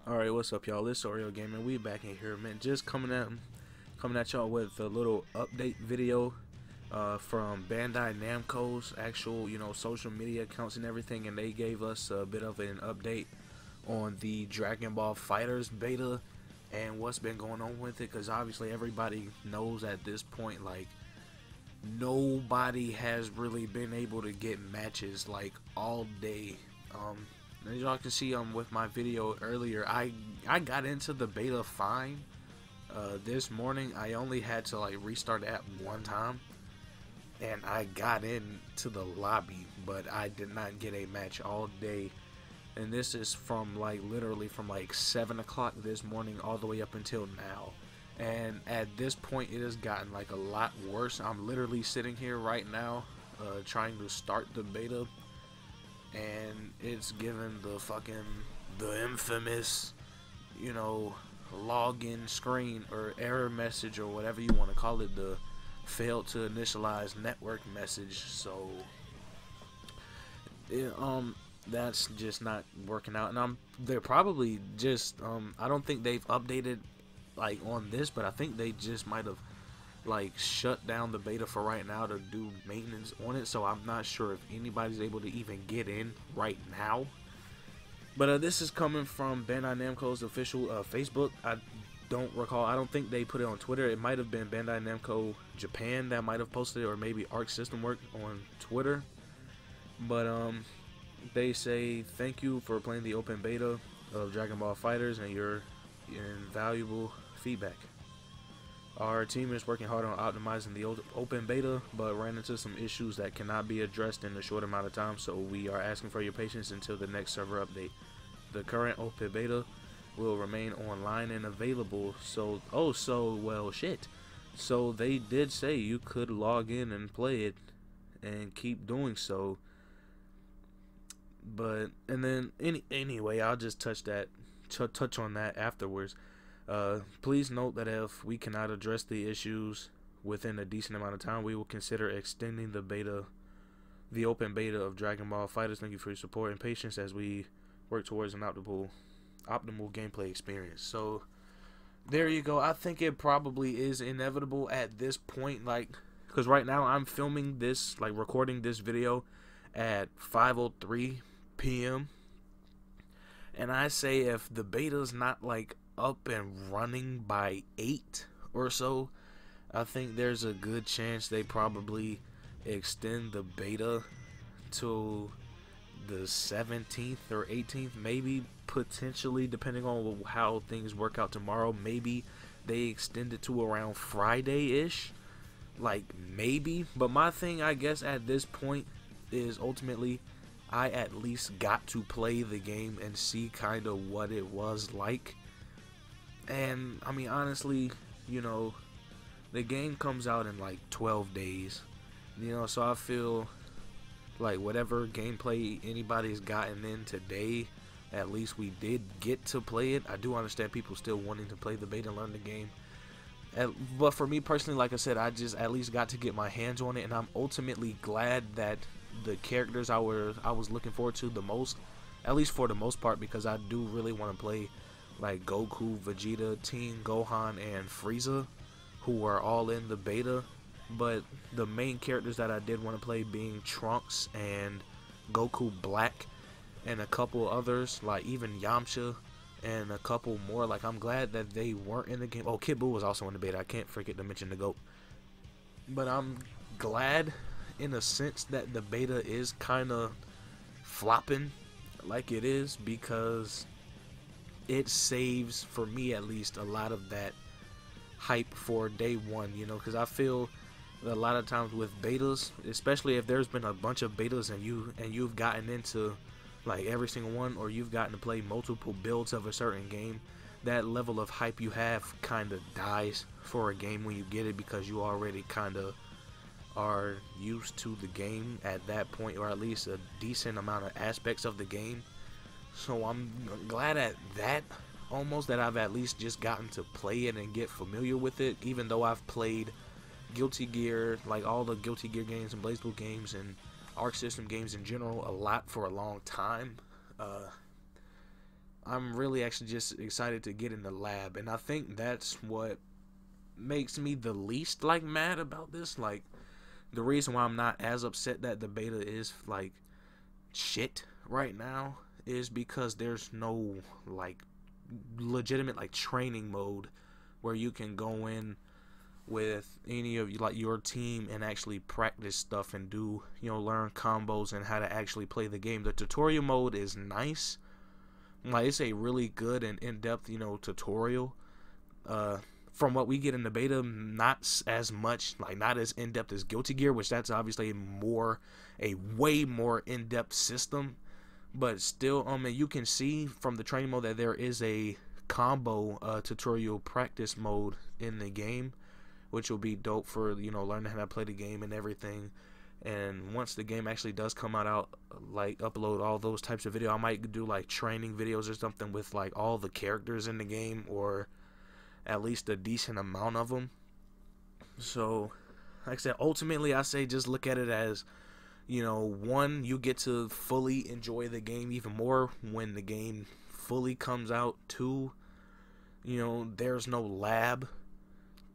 Alright, what's up, y'all? It's Oreo Gaming. We back in here, man. Just coming at y'all with a little update video from Bandai Namco's actual, social media accounts and everything, and they gave us a bit of an update on the Dragon Ball Fighterz beta and what's been going on with it. Because obviously everybody knows at this point, like, nobody has really been able to get matches like all day. As y'all can see with my video earlier, I got into the beta fine. This morning I only had to like restart the app one time and I got into the lobby, but I did not get a match all day. And this is from like literally from like 7 o'clock this morning all the way up until now. And at this point it has gotten like a lot worse. I'm literally sitting here right now trying to start the beta, and it's given the infamous, login screen or error message or whatever you want to call it, the failed to initialize network message. So that's just not working out, and they're probably just I don't think they've updated like on this, but I think they just might have like shut down the beta for right now to do maintenance on it. So I'm not sure if anybody's able to even get in right now. But this is coming from Bandai Namco's official Facebook. I don't recall. I don't think they put it on Twitter. It might have been Bandai Namco Japan that might have posted it, or maybe Arc System Work on Twitter. But they say thank you for playing the open beta of Dragon Ball Fighterz and your invaluable feedback. Our team is working hard on optimizing the open beta, but ran into some issues that cannot be addressed in a short amount of time, so we are asking for your patience until the next server update. The current open beta will remain online and available, so they did say you could log in and play it and keep doing so. But anyway, I'll just touch on that afterwards. Please note that if we cannot address the issues within a decent amount of time, we will consider extending the open beta of Dragon Ball Fighterz. Thank you for your support and patience as we work towards an optimal gameplay experience. So there you go. I think it probably is inevitable at this point, like, because right now I'm filming this, like recording this video at 5:03 p.m. and I say if the beta's not like up and running by 8 or so, I think there's a good chance they probably extend the beta to the 17th or 18th, maybe, potentially, depending on how things work out tomorrow. Maybe they extend it to around Friday-ish, like, maybe. But my thing, I guess, at this point is ultimately I at least got to play the game and see kind of what it was like. And I mean, honestly, the game comes out in like 12 days, so I feel like whatever gameplay anybody's gotten in today, at least we did get to play it. I do understand people still wanting to play the beta and learn the game, but for me personally, like I said, I just at least got to get my hands on it, and I'm ultimately glad that the characters I was looking forward to the most, at least for the most part, because I do really want to play like Goku, Vegeta, Teen, Gohan, and Frieza, who are all in the beta. But the main characters that I did want to play being Trunks and Goku Black, and a couple others, like even Yamcha and a couple more. Like, I'm glad that they weren't in the game. Oh, Kid Buu was also in the beta. I can't forget to mention the GOAT. But I'm glad in a sense that the beta is kind of flopping like it is, because it saves, for me at least, a lot of that hype for day one, because I feel a lot of times with betas, especially if there's been a bunch of betas and you've gotten into like every single one, or you've gotten to play multiple builds of a certain game, that level of hype you have kind of dies for a game when you get it, because you already kind of are used to the game at that point, or at least a decent amount of aspects of the game. So I'm glad at that, almost, that I've at least just gotten to play it and get familiar with it, even though I've played Guilty Gear, like all the Guilty Gear games and BlazBlue games and Arc System games in general, a lot for a long time. I'm really actually just excited to get in the lab, and I think that's what makes me the least like mad about this. Like, the reason why I'm not as upset that the beta is like shit right now is because there's no like legitimate like training mode where you can go in with any of like your team and actually practice stuff and do, you know, learn combos and how to actually play the game. The tutorial mode is nice. Like, it's a really good and in-depth, you know, tutorial. From what we get in the beta, not as much, like not as in-depth as Guilty Gear, which that's obviously a way more in-depth system. But still, you can see from the training mode that there is a combo tutorial practice mode in the game, which will be dope for, you know, learning how to play the game and everything. And once the game actually does come out, like upload all those types of video. I might do like training videos or something with like all the characters in the game, or at least a decent amount of them. So, like I said, ultimately I say just look at it as, you know, one, you get to fully enjoy the game even more when the game fully comes out. Two, you know, there's no lab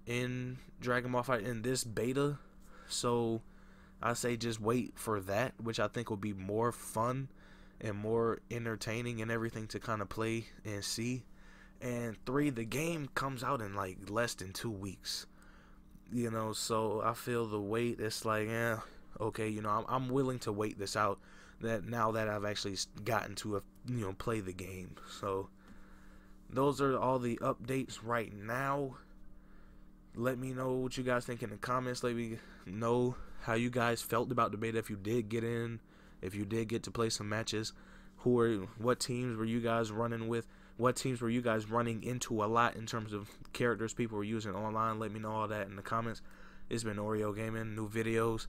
in Dragon Ball Fight in this beta, so I say just wait for that, which I think will be more fun and more entertaining and everything to kind of play and see. And three, the game comes out in like less than 2 weeks, you know, so I feel the wait, it's like, okay, you know, I'm willing to wait this out, that now that I've actually gotten to, you know, play the game. So those are all the updates right now. Let me know what you guys think in the comments. Let me know how you guys felt about the beta, if you did get in, if you did get to play some matches. What teams were you guys running with? What teams were you guys running into a lot in terms of characters people were using online? Let me know all that in the comments. It's been Oreo Gaming. New videos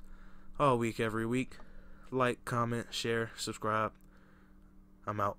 all week, every week. Like, comment, share, subscribe. I'm out.